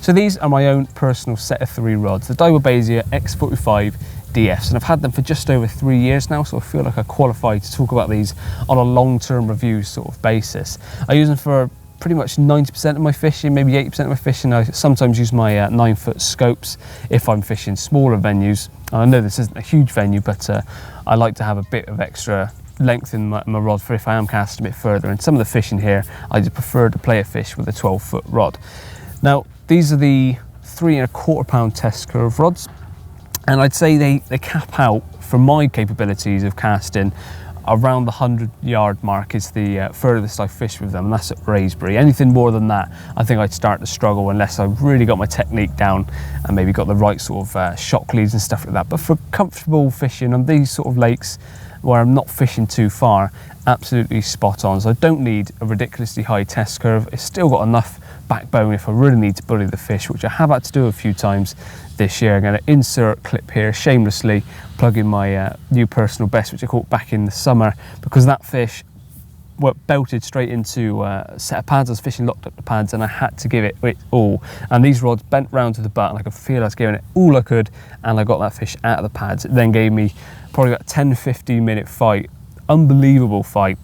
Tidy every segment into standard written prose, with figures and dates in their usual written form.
So these are my own personal set of 3 rods, the Daiwa Basia X45 DFs, and I've had them for just over 3 years now, so I feel like I qualify to talk about these on a long-term review sort of basis. I use them for pretty much 90% of my fishing, maybe 80% of my fishing. I sometimes use my 9-foot scopes if I'm fishing smaller venues. I know this isn't a huge venue, but I like to have a bit of extra length in my rod for if I am casting a bit further. And some of the fishing here, I just prefer to play a fish with a 12-foot rod. Now, these are the 3¼ pound test curve rods, and I'd say they cap out, for my capabilities of casting, around the 100-yard mark is the furthest I fished with them, and that's at Raisbury. Anything more than that, I think I'd start to struggle unless I really got my technique down and maybe got the right sort of shock leads and stuff like that. But for comfortable fishing on these sort of lakes where I'm not fishing too far, absolutely spot on. So I don't need a ridiculously high test curve. It's still got enough backbone if I really need to bully the fish, which I have had to do a few times this year. I'm going to insert clip here shamelessly, plug in my new personal best, which I caught back in the summer, because that fish belted straight into a set of pads. I was fishing, locked up the pads, and I had to give it all. And these rods bent round to the butt, and I could feel I was giving it all I could, and I got that fish out of the pads. It then gave me probably about 10-15 minute fight, unbelievable fight,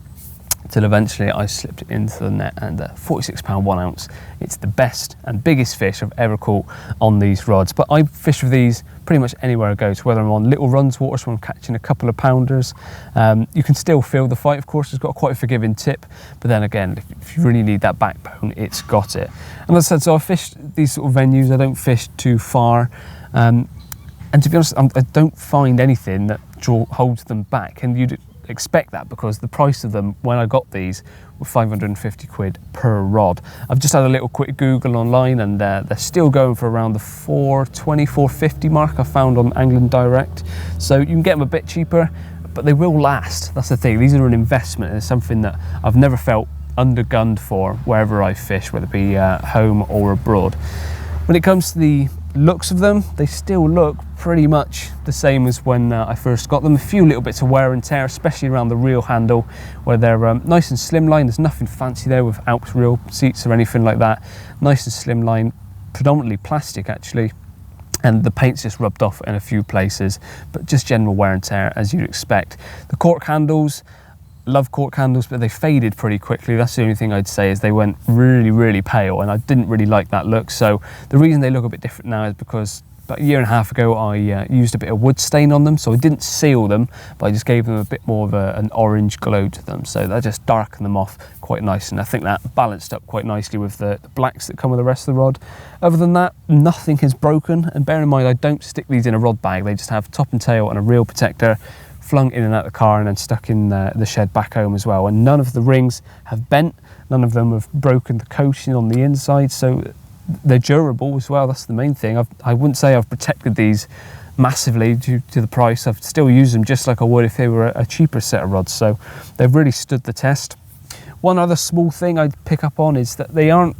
till eventually I slipped it into the net, and 46 pound 1 ounce. It's the best and biggest fish I've ever caught on these rods. But I fish with these pretty much anywhere I go, so whether I'm on little runs waters when I'm catching a couple of pounders. You can still feel the fight, of course. It's got quite a forgiving tip, but then again, if you really need that backbone, it's got it. And as I said, so I fish these sort of venues, I don't fish too far, and to be honest, I don't find anything that holds them back, and you'd expect that because the price of them when I got these were 550 quid per rod. I've just had a little quick Google online, and they're still going for around the 420, 450 mark I found on Angling Direct. So you can get them a bit cheaper, but they will last. That's the thing. These are an investment, and it's something that I've never felt undergunned for wherever I fish, whether it be home or abroad. When it comes to the looks of them, they still look pretty much the same as when I first got them. A few little bits of wear and tear, especially around the reel handle, where they're nice and slimline. There's nothing fancy there with Alps reel seats or anything like that. Nice and slimline, predominantly plastic actually, and the paint's just rubbed off in a few places, but just general wear and tear as you'd expect. The cork handles, love cork handles, but they faded pretty quickly. That's the only thing I'd say, is they went really, really pale, and I didn't really like that look. So the reason they look a bit different now is because about 1.5 years ago I used a bit of wood stain on them, so I didn't seal them, but I just gave them a bit more of an orange glow to them, so that just darkened them off quite nice, and I think that balanced up quite nicely with the blacks that come with the rest of the rod. Other than that, nothing has broken, and bear in mind I don't stick these in a rod bag. They just have top and tail and a reel protector, flung in and out of the car and then stuck in the shed back home as well. And none of the rings have bent, none of them have broken the coating on the inside, so they're durable as well. That's the main thing. I wouldn't say I've protected these massively due to the price. I've still used them just like I would if they were a cheaper set of rods, so they've really stood the test. One other small thing I'd pick up on is that they aren't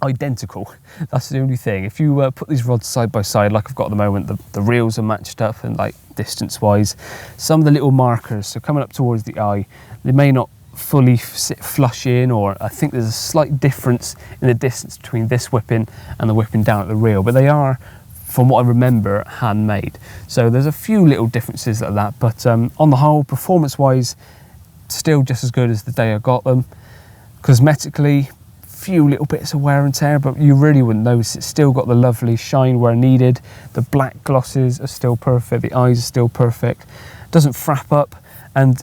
identical. That's the only thing. If you put these rods side by side like I've got at the moment, the reels are matched up, and like distance wise, some of the little markers, so coming up towards the eye, they may not fully sit flush in, or I think there's a slight difference in the distance between this whipping and the whipping down at the reel, but they are, from what I remember, handmade. So there's a few little differences like that, but on the whole, performance wise, still just as good as the day I got them. Cosmetically, few little bits of wear and tear, but you really wouldn't notice. It's still got the lovely shine where needed. The black glosses are still perfect, the eyes are still perfect, doesn't frap up, and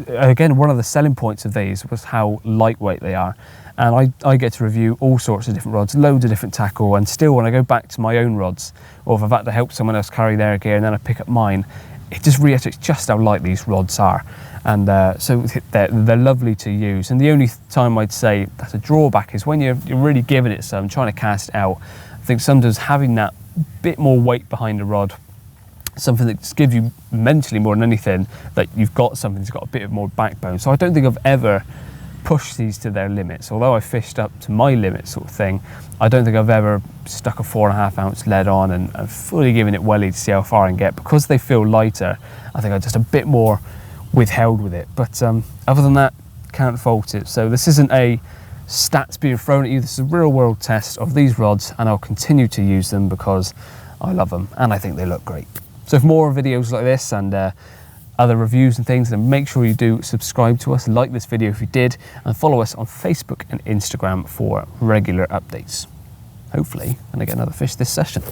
again, one of the selling points of these was how lightweight they are. And I get to review all sorts of different rods, loads of different tackle, and still when I go back to my own rods, or if I've had to help someone else carry their gear and then I pick up mine, it just reiterates just how light these rods are. And so they're lovely to use. And the only time I'd say that's a drawback is when you're really giving it some, trying to cast it out. I think sometimes having that bit more weight behind the rod, something that just gives you mentally more than anything, that you've got something that's got a bit of more backbone. So I don't think I've ever pushed these to their limits. Although I fished up to my limit sort of thing, I don't think I've ever stuck a 4.5 ounce lead on and fully given it welly to see how far I can get. Because they feel lighter, I think I'm just a bit more withheld with it. But other than that, can't fault it. So this isn't a stats being thrown at you. This is a real world test of these rods, and I'll continue to use them because I love them and I think they look great. So for more videos like this and other reviews and things, then make sure you do subscribe to us, like this video if you did, and follow us on Facebook and Instagram for regular updates. Hopefully, I'm gonna get another fish this session.